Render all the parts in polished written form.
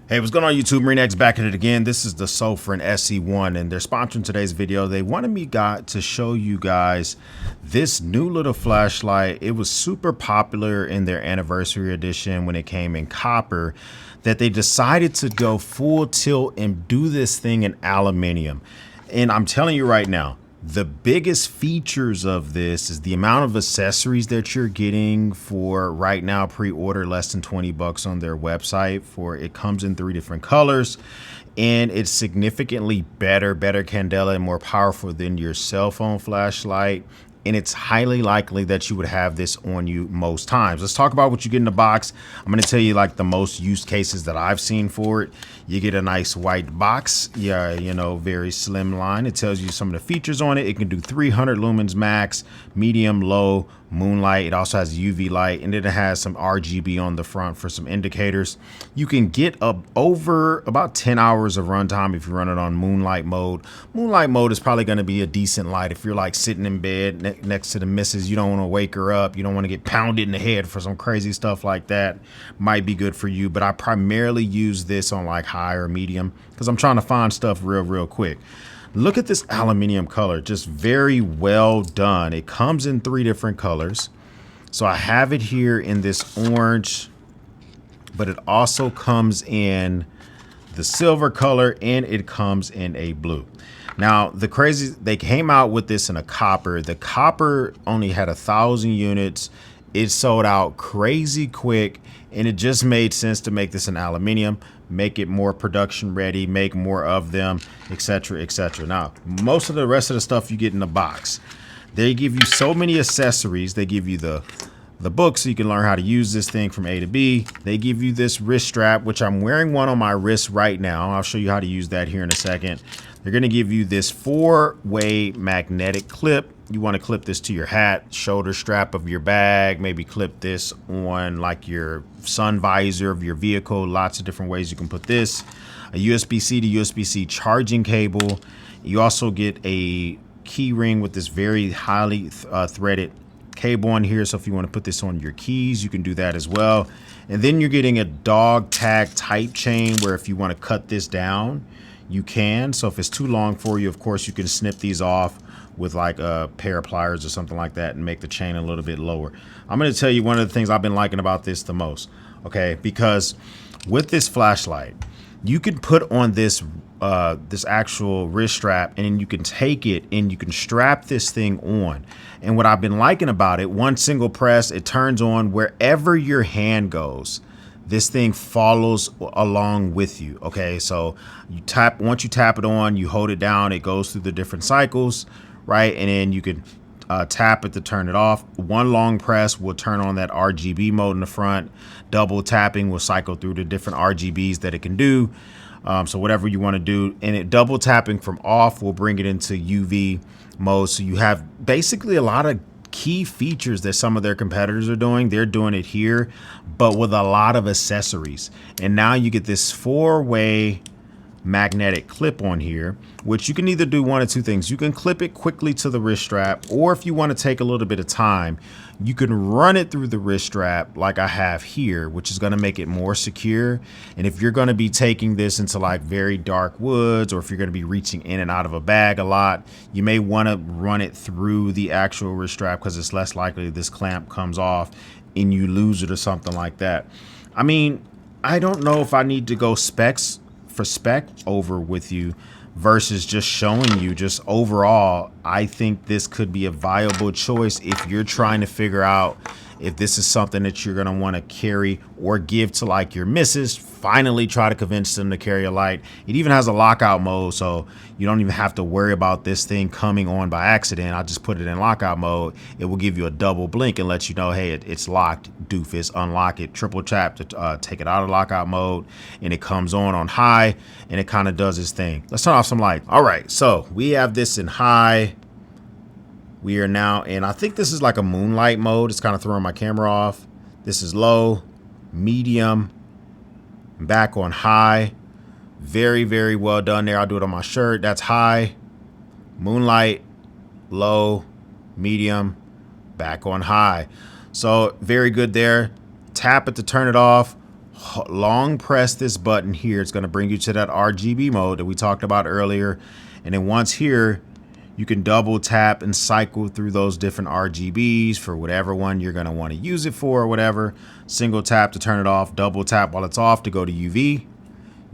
Hey, what's going on YouTube? Marine X back at it again. This is the Sofirn SE1 and they're sponsoring today's video. They wanted me to show you guys this new little flashlight. It was super popular in their anniversary edition when it came in copper, that they decided to go full tilt and do this thing in aluminum. And I'm telling you right now, the biggest features of this is the amount of accessories that you're getting for right now. Pre-order less than 20 bucks on their website. For it comes in 3 different colors and it's significantly better candela and more powerful than your cell phone flashlight. And it's highly likely that you would have this on you most times. Let's talk about what you get in the box. I'm going to tell you like the most use cases that I've seen for it. You get a nice white box. Yeah, you know, very slim line. It tells you some of the features on it. It can do 300 lumens max, medium, low, moonlight. It also has UV light, and then it has some RGB on the front for some indicators. You can get up over about 10 hours of runtime if you run it on moonlight mode. Moonlight mode is probably going to be a decent light if you're like sitting in bed next to the missus. You don't want to wake her up. You don't want to get pounded in the head for some crazy stuff like that. Might be good for you, but I primarily use this on like high or medium because I'm trying to find stuff real quick. Look at this aluminum color, just very well done. It comes in 3 different colors. So I have it here in this orange, but it also comes in the silver color and it comes in a blue. Now, they came out with this in a copper. The copper only had 1,000 units. It sold out crazy quick, and it just made sense to make this in aluminum, make it more production ready, make more of them, etc., etc. Now, most of the rest of the stuff you get in the box, they give you so many accessories. They give you the book so you can learn how to use this thing from A to B. They give you this wrist strap, which I'm wearing one on my wrist right now. I'll show you how to use that here in a second. They're going to give you this 4-way magnetic clip. You want to clip this to your hat, shoulder strap of your bag, maybe clip this on like your sun visor of your vehicle. Lots of different ways you can put this. A USB-C to USB-C charging cable. You also get a key ring with this very highly threaded cable on here. So if you want to put this on your keys, you can do that as well. And then you're getting a dog tag type chain where if you want to cut this down, you can. So if it's too long for you, of course, you can snip these off with like a pair of pliers or something like that and make the chain a little bit lower. I'm going to tell you one of the things I've been liking about this the most, okay? Because with this flashlight, you can put on this this actual wrist strap, and then you can take it and you can strap this thing on. And what I've been liking about it, one single press, it turns on wherever your hand goes. This thing follows along with you. Okay, so you tap, once you tap it on, you hold it down, it goes through the different cycles, right? And then you can tap it to turn it off. One long press will turn on that RGB mode in the front. Double tapping will cycle through the different RGBs that it can do. So whatever you want to do, and double tapping from off will bring it into UV mode. So you have basically a lot of key features that some of their competitors are doing. They're doing it here, but with a lot of accessories. And now you get this 4-way magnetic clip on here, which you can either do one of 2 things. You can clip it quickly to the wrist strap, or if you want to take a little bit of time, you can run it through the wrist strap like I have here, which is going to make it more secure. And if you're going to be taking this into like very dark woods, or if you're going to be reaching in and out of a bag a lot, you may want to run it through the actual wrist strap because it's less likely this clamp comes off and you lose it or something like that. I mean, I don't know if I need to go spec over with you versus just showing you. Just overall, I think this could be a viable choice if you're trying to figure out if this is something that you're going to want to carry or give to like your missus. Finally try to convince them to carry a light. It even has a lockout mode, so you don't even have to worry about this thing coming on by accident. I just put it in lockout mode. It will give you a double blink and let you know, hey, it's locked, doofus. Unlock it, triple tap to take it out of lockout mode, and it comes on high, and it kind of does its thing. Let's turn off some light. All right, so we have this in high. We are now in, I think this is like a moonlight mode. It's kind of throwing my camera off. This is low, medium, back on high. Very well done there. I'll do it on my shirt. That's high, moonlight, low, medium, back on high. So very good there. Tap it to turn it off. long press this button here. It's going to bring you to that RGB mode that we talked about earlier. And then once here, you can double tap and cycle through those different RGBs for whatever one you're going to want to use it for or whatever. Single tap to turn it off, double tap while it's off to go to UV.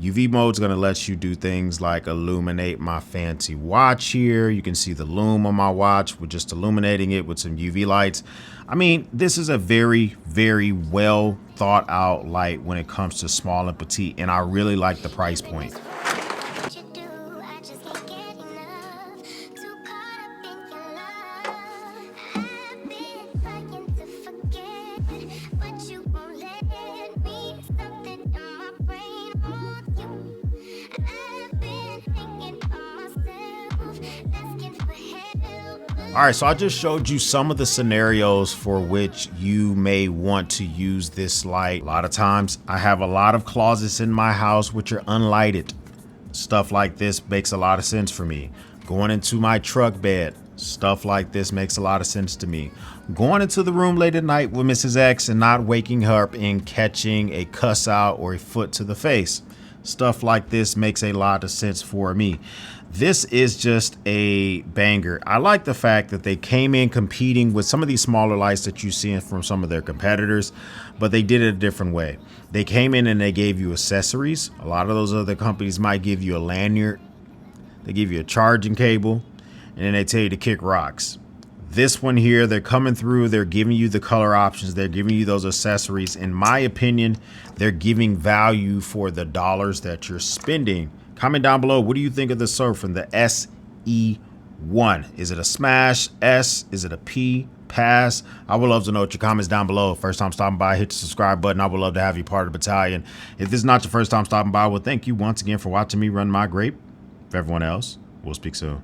UV mode is going to let you do things like illuminate my fancy watch here. You can see the lume on my watch with just illuminating it with some UV lights. I mean, this is a very, very well thought out light when it comes to small and petite, and I really like the price point. All right, so I just showed you some of the scenarios for which you may want to use this light. A lot of times I have a lot of closets in my house which are unlighted. Stuff like this makes a lot of sense for me. Going into my truck bed, stuff like this makes a lot of sense to me. Going into the room late at night with Mrs. X and not waking her up and catching a cuss out or a foot to the face. Stuff like this makes a lot of sense for me. This is just a banger. I like the fact that they came in competing with some of these smaller lights that you see from some of their competitors, but they did it a different way. They came in and they gave you accessories. A lot of those other companies might give you a lanyard. They give you a charging cable, and then they tell you to kick rocks. This one here, they're coming through, they're giving you the color options, they're giving you those accessories. In my opinion, they're giving value for the dollars that you're spending. Comment down below, what do you think of the Sofirn, the SE1? Is it a smash, S? Is it a P, pass? I would love to know what your comments down below. First time stopping by, hit the subscribe button. I would love to have you part of the battalion. If this is not your first time stopping by, well, thank you once again for watching me run my grape. For everyone else, we'll speak soon.